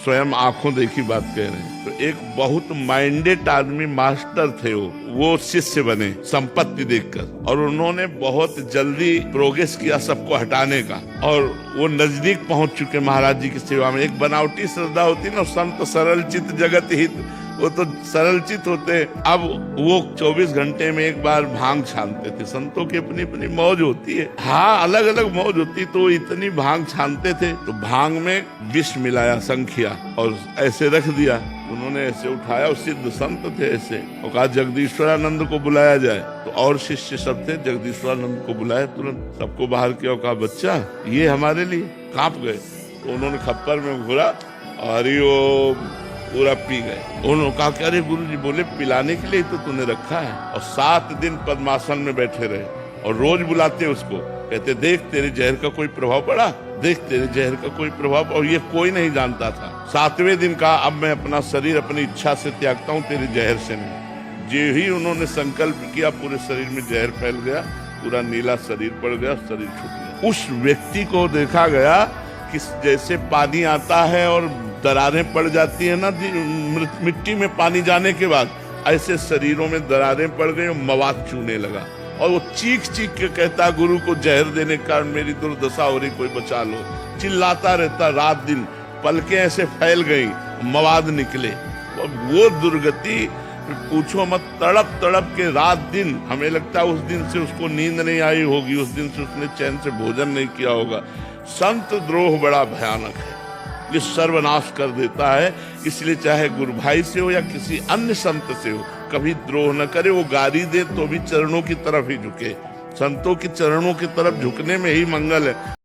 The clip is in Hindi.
स्वयं आंखों देखी बात कह रहे हैं। तो एक बहुत माइंडेड आदमी मास्टर थे, वो शिष्य बने संपत्ति देखकर, और उन्होंने बहुत जल्दी प्रोग्रेस किया सबको हटाने का, और वो नजदीक पहुंच चुके महाराज जी की सेवा में। एक बनावटी श्रद्धा होती ना, संत सरल चित जगत हित, वो तो सरल चित होते। अब वो 24 घंटे में एक बार भांग छानते थे। संतों की अपनी अपनी मौज होती है, हाँ अलग अलग मौज होती। तो इतनी भांग छानते थे तो भांग में विष मिलाया, संखिया, और ऐसे रख दिया। उन्होंने ऐसे उठाया, सिद्ध संत थे ऐसे, और कहा जगदीश्वरानंद को बुलाया जाए। तो और शिष्य सब थे, जगदीश्वरानंद को बुलाया, तुरंत सबको बाहर किया, कहा बच्चा ये हमारे लिए। कांप गए। तो उन्होंने खप्पर में घुरा, हरि ओम, पूरा पी गए। उन्होंने कहा कि अरे गुरु जी, बोले पिलाने के लिए तो तूने रखा है। और 7 दिन पद्मासन में बैठे रहे, और रोज बुलाते उसको, कहते देख तेरे जहर का कोई प्रभाव पड़ा, देख तेरे जहर का कोई प्रभाव। और ये कोई नहीं जानता था। 7वें दिन कहा अब मैं अपना शरीर अपनी इच्छा से त्यागता हूँ, तेरे जहर से नहीं। जो ही उन्होंने संकल्प किया, पूरे शरीर में जहर फैल गया, पूरा नीला शरीर पड़ गया, शरीर छूट गया। उस व्यक्ति को देखा गया कि जैसे पानी आता है और दरारें पड़ जाती है ना मिट्टी में पानी जाने के बाद, ऐसे शरीरों में दरारें पड़ गई और मवाद चूने लगा। और वो चीख चीख के कहता, गुरु को जहर देने के कारण मेरी दुर्दशा हो रही, कोई बचा लो। चिल्लाता रहता रात दिन, पलकें ऐसे फैल गई, मवाद निकले। वो दुर्गति पूछो मत, तड़प तड़प के रात दिन, हमें लगता है उस दिन से उसको नींद नहीं आई होगी, उस दिन से उसने चैन से भोजन नहीं किया होगा। संत द्रोह बड़ा भयानक है, ये सर्वनाश कर देता है। इसलिए चाहे गुरु भाई से हो या किसी अन्य संत से हो, कभी द्रोह न करे। वो गाली दे तो भी चरणों की तरफ ही झुके, संतों के चरणों की तरफ झुकने में ही मंगल है।